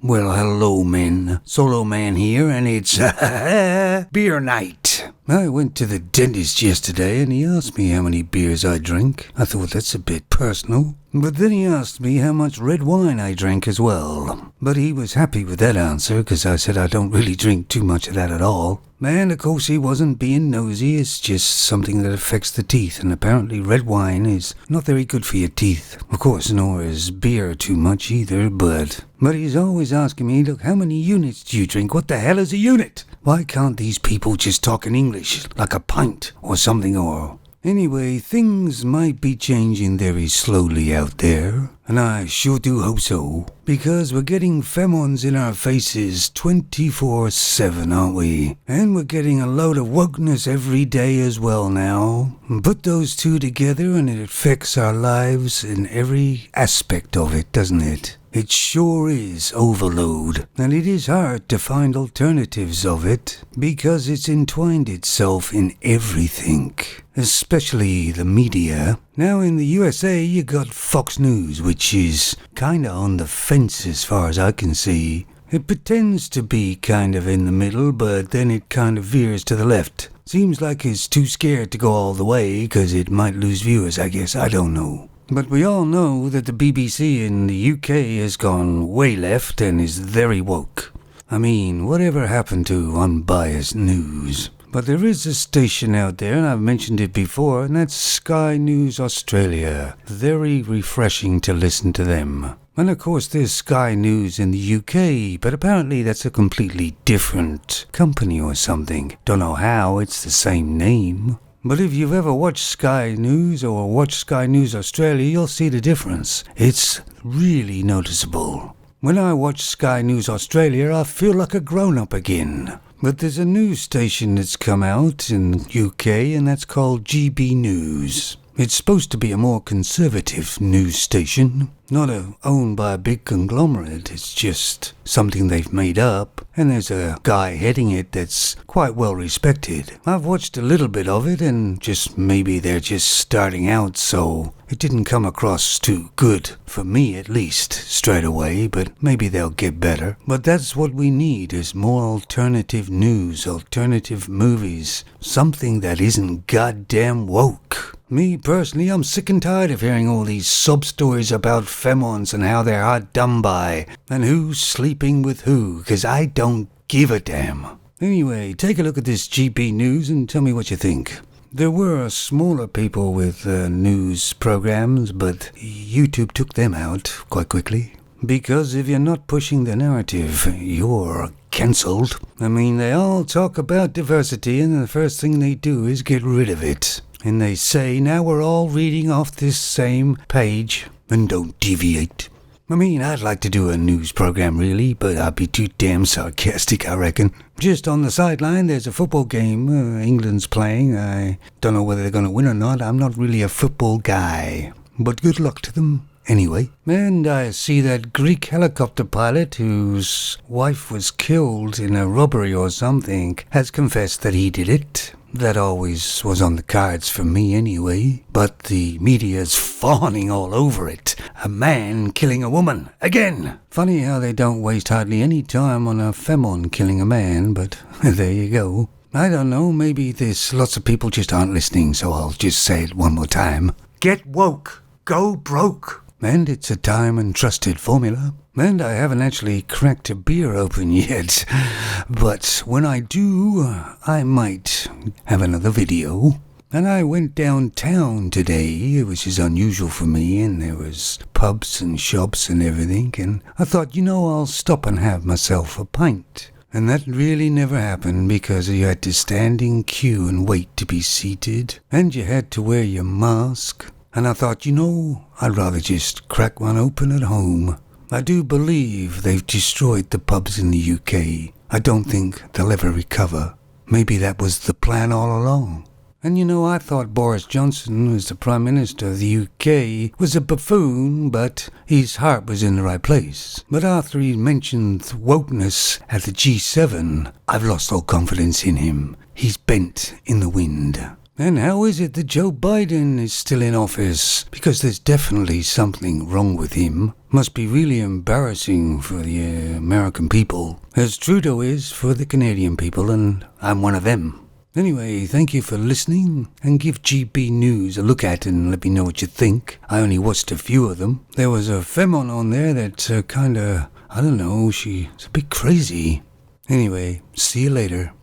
Well, hello, men. Solo Man here, and it's beer night. I went to the dentist yesterday, and he asked me how many beers I drink. I thought that's a bit personal. But then he asked me how much red wine I drank as well. But he was happy with that answer, because I said I don't really drink too much of that at all. And of course he wasn't being nosy, it's just something that affects the teeth, and apparently red wine is not very good for your teeth. Of course, nor is beer too much either, but he's always asking me, look, how many units do you drink? What the hell is a unit? Why can't these people just talk in English, like a pint or something, or... Anyway, things might be changing very slowly out there, and I sure do hope so, because we're getting femons in our faces 24/7, aren't we? And we're getting a load of wokeness every day as well now. Put those two together and it affects our lives in every aspect of it, doesn't it? It sure is overload, and it is hard to find alternatives of it, because it's entwined itself in everything, especially the media. Now in the USA you got Fox News, which is kinda on the fence as far as I can see. It pretends to be kind of in the middle, but then it kind of veers to the left. Seems like it's too scared to go all the way, 'cause it might lose viewers, I guess, I don't know. But we all know that the BBC in the UK has gone way left and is very woke. I mean, whatever happened to unbiased news? But there is a station out there, and I've mentioned it before, and that's Sky News Australia. Very refreshing to listen to them. And of course there's Sky News in the UK, but apparently that's a completely different company or something. Don't know how, it's the same name. But if you've ever watched Sky News or watched Sky News Australia, you'll see the difference. It's really noticeable. When I watch Sky News Australia, I feel like a grown-up again. But there's a news station that's come out in the UK, and that's called GB News. It's supposed to be a more conservative news station, not owned by a big conglomerate. It's just something they've made up, and there's a guy heading it that's quite well respected. I've watched a little bit of it, and just maybe they're just starting out, so it didn't come across too good, for me at least, straight away, but maybe they'll get better. But that's what we need, is more alternative news, alternative movies, something that isn't goddamn woke. Me, personally, I'm sick and tired of hearing all these sub-stories about femons and how they're hard done by, and who's sleeping with who, 'cause I don't give a damn. Anyway, take a look at this GB News and tell me what you think. There were smaller people with news programs, but YouTube took them out quite quickly. Because if you're not pushing the narrative, you're cancelled. I mean, they all talk about diversity, and the first thing they do is get rid of it. And they say, now we're all reading off this same page, and don't deviate. I mean, I'd like to do a news program, really, but I'd be too damn sarcastic, I reckon. Just on the sideline, there's a football game England's playing. I don't know whether they're going to win or not. I'm not really a football guy. But good luck to them. Anyway, and I see that Greek helicopter pilot whose wife was killed in a robbery or something has confessed that he did it. That always was on the cards for me anyway, but the media's fawning all over it. A man killing a woman, again! Funny how they don't waste hardly any time on a femon killing a man, but there you go. I don't know, maybe there's lots of people just aren't listening, so I'll just say it one more time. Get woke! Go broke! And it's a time and trusted formula. And I haven't actually cracked a beer open yet. But when I do, I might have another video. And I went downtown today, which is unusual for me, and there was pubs and shops and everything. And I thought, I'll stop and have myself a pint. And that really never happened because you had to stand in queue and wait to be seated. And you had to wear your mask. And I thought, I'd rather just crack one open at home. I do believe they've destroyed the pubs in the UK. I don't think they'll ever recover. Maybe that was the plan all along. And I thought Boris Johnson, who was the Prime Minister of the UK, was a buffoon, but his heart was in the right place. But after he mentioned wokeness at the G7, I've lost all confidence in him. He's bent in the wind. And how is it that Joe Biden is still in office? Because there's definitely something wrong with him. Must be really embarrassing for the American people, as Trudeau is for the Canadian people, and I'm one of them. Anyway, thank you for listening, and give GB News a look at and let me know what you think. I only watched a few of them. There was a femon on there that I don't know, she's a bit crazy. Anyway, see you later.